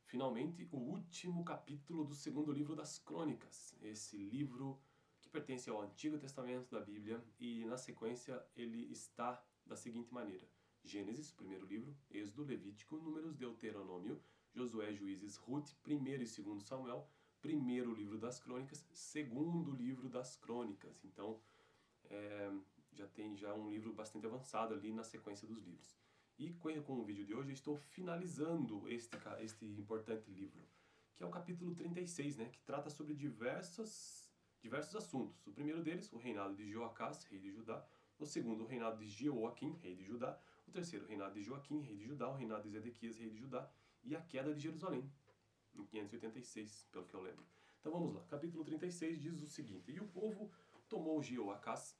finalmente o último capítulo do segundo livro das Crônicas. Esse livro que pertence ao Antigo Testamento da Bíblia e na sequência ele está da seguinte maneira: Gênesis, primeiro livro, Êxodo, Levítico, Números, Deuteronômio, Josué, Juízes, Ruth, primeiro e segundo Samuel, primeiro livro das Crônicas, segundo livro das Crônicas. Então já tem um livro bastante avançado ali na sequência dos livros. E com o vídeo de hoje eu estou finalizando este importante livro, que é o capítulo 36, né, que trata sobre diversos assuntos. O primeiro deles, o reinado de Joacás, rei de Judá. O segundo, o reinado de Jeoaquim, rei de Judá. O terceiro, o reinado de Joaquim, rei de Judá. O reinado de Zedequias, rei de Judá. E a queda de Jerusalém, em 586, pelo que eu lembro. Então vamos lá. Capítulo 36 diz o seguinte: E o povo tomou Jeoacás,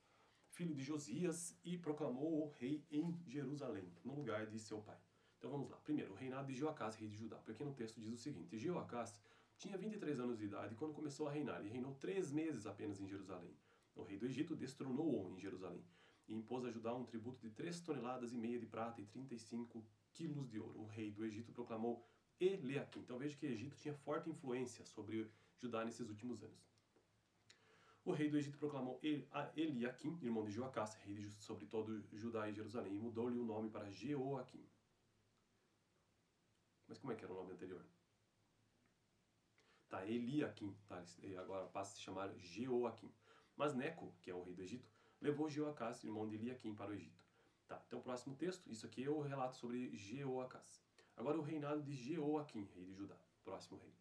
filho de Josias, e proclamou-o rei em Jerusalém, no lugar de seu pai. Então vamos lá. Primeiro, o reinado de Jeoacás, rei de Judá. Porque no texto diz o seguinte: Jeoacás tinha 23 anos de idade quando começou a reinar, e reinou 3 meses apenas em Jerusalém. O rei do Egito destronou-o em Jerusalém, e impôs a Judá um tributo de 3,5 toneladas de prata e 35 quilos de ouro. O rei do Egito proclamou Eliaquim. Então veja que o Egito tinha forte influência sobre Judá nesses últimos anos. O rei do Egito proclamou Eliaquim, irmão de Joacás, rei sobre todo Judá e Jerusalém, e mudou-lhe o nome para Jeoaquim. Mas como é que era o nome anterior? Tá, Eliaquim, tá, agora passa a se chamar Jeoaquim. Mas Neco, que é o rei do Egito, levou Jeoacás, irmão de Eliaquim, para o Egito. Tá, então próximo texto, isso aqui é o relato sobre Jeoacás. Agora o reinado de Jeoaquim, rei de Judá, próximo rei.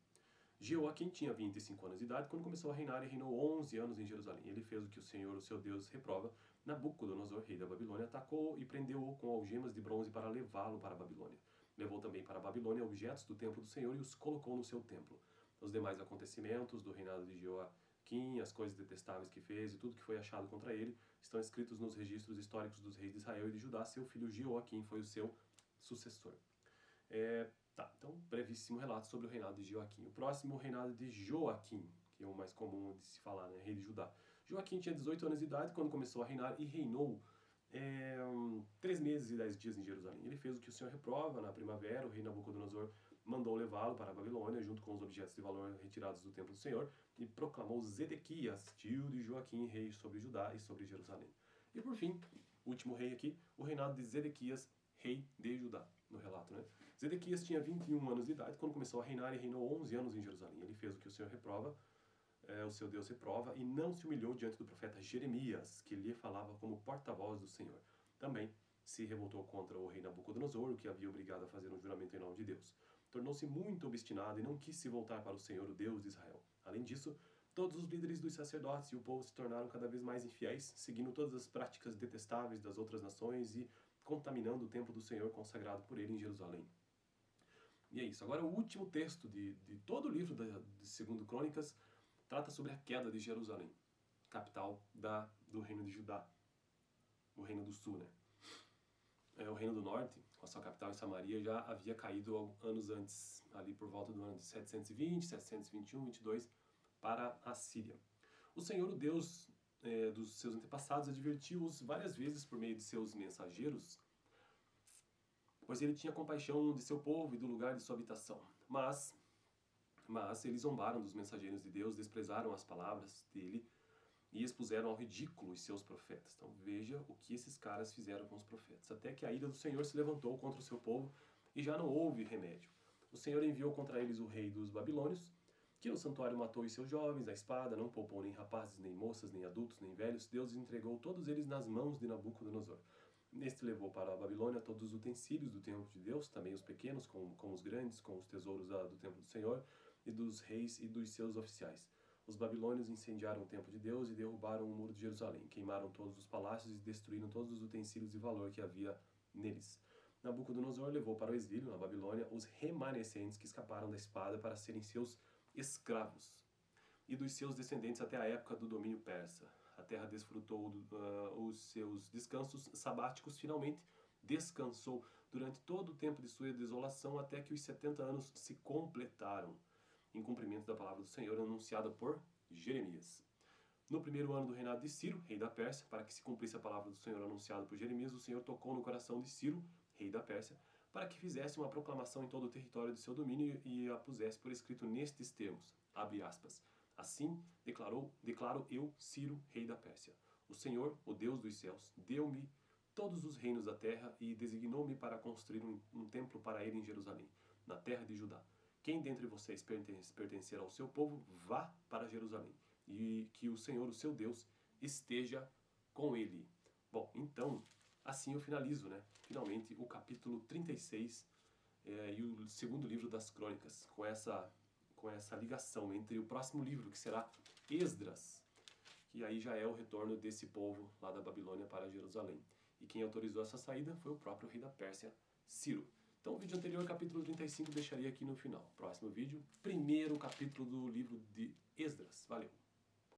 Jeoaquim tinha 25 anos de idade quando começou a reinar e reinou 11 anos em Jerusalém. Ele fez o que o Senhor, o seu Deus, reprova. Nabucodonosor, rei da Babilônia, atacou e prendeu-o com algemas de bronze para levá-lo para a Babilônia. Levou também para a Babilônia objetos do templo do Senhor e os colocou no seu templo. Os demais acontecimentos do reinado de Jeoaquim, as coisas detestáveis que fez e tudo que foi achado contra ele, estão escritos nos registros históricos dos reis de Israel e de Judá. Seu filho Jeoaquim foi o seu sucessor. Tá, então, brevíssimo relato sobre o reinado de Jeoaquim. O próximo, o reinado de Joaquim, que é o mais comum de se falar, né? Rei de Judá. Joaquim tinha 18 anos de idade quando começou a reinar e reinou 3 meses e 10 dias em Jerusalém. Ele fez o que o Senhor reprova. Na primavera, o rei Nabucodonosor mandou levá-lo para a Babilônia, junto com os objetos de valor retirados do templo do Senhor, e proclamou Zedequias, tio de Joaquim, rei sobre Judá e sobre Jerusalém. E por fim, último rei aqui, o reinado de Zedequias, rei de Judá, no relato, né? Zedequias tinha 21 anos de idade quando começou a reinar e reinou 11 anos em Jerusalém. Ele fez o que o Senhor reprova, o seu Deus reprova, e não se humilhou diante do profeta Jeremias, que lhe falava como porta-voz do Senhor. Também se revoltou contra o rei Nabucodonosor, o que havia obrigado a fazer um juramento em nome de Deus. Tornou-se muito obstinado e não quis se voltar para o Senhor, o Deus de Israel. Além disso, todos os líderes dos sacerdotes e o povo se tornaram cada vez mais infiéis, seguindo todas as práticas detestáveis das outras nações e contaminando o templo do Senhor consagrado por ele em Jerusalém. E é isso. Agora o último texto de todo o livro de 2 Crônicas trata sobre a queda de Jerusalém, capital do reino de Judá, o reino do sul, né? O reino do norte, com a sua capital em Samaria, já havia caído anos antes, ali por volta do ano de 720, 721, 22, para a Síria. O Senhor, o Deus dos seus antepassados, advertiu-os várias vezes por meio de seus mensageiros, pois ele tinha compaixão de seu povo e do lugar de sua habitação. Mas eles zombaram dos mensageiros de Deus, desprezaram as palavras dele e expuseram ao ridículo os seus profetas. Então veja o que esses caras fizeram com os profetas. Até que a ira do Senhor se levantou contra o seu povo e já não houve remédio. O Senhor enviou contra eles o rei dos babilônios, que no santuário matou os seus jovens, a espada, não poupou nem rapazes, nem moças, nem adultos, nem velhos. Deus entregou todos eles nas mãos de Nabucodonosor. Este levou para a Babilônia todos os utensílios do templo de Deus, também os pequenos, com os grandes, com os tesouros do templo do Senhor, e dos reis e dos seus oficiais. Os babilônios incendiaram o templo de Deus e derrubaram o muro de Jerusalém, queimaram todos os palácios e destruíram todos os utensílios de valor que havia neles. Nabucodonosor levou para o exílio, na Babilônia, os remanescentes que escaparam da espada para serem seus escravos, e dos seus descendentes até a época do domínio persa. A terra desfrutou os seus descansos sabáticos, finalmente descansou durante todo o tempo de sua desolação, até que os 70 anos se completaram, em cumprimento da palavra do Senhor anunciada por Jeremias. No primeiro ano do reinado de Ciro, rei da Pérsia, para que se cumprisse a palavra do Senhor anunciada por Jeremias, o Senhor tocou no coração de Ciro, rei da Pérsia, para que fizesse uma proclamação em todo o território de seu domínio e a pusesse por escrito nestes termos, abre aspas, assim declaro eu, Ciro, rei da Pérsia. O Senhor, o Deus dos céus, deu-me todos os reinos da terra e designou-me para construir um templo para ele em Jerusalém, na terra de Judá. Quem dentre vocês pertencer ao seu povo, vá para Jerusalém, e que o Senhor, o seu Deus, esteja com ele. Bom, então, assim eu finalizo, né? Finalmente, o capítulo 36 e o segundo livro das Crônicas, com essa ligação entre o próximo livro, que será Esdras, que aí já é o retorno desse povo lá da Babilônia para Jerusalém. E quem autorizou essa saída foi o próprio rei da Pérsia, Ciro. Então o vídeo anterior, capítulo 35, deixaria aqui no final. Próximo vídeo, primeiro capítulo do livro de Esdras. Valeu!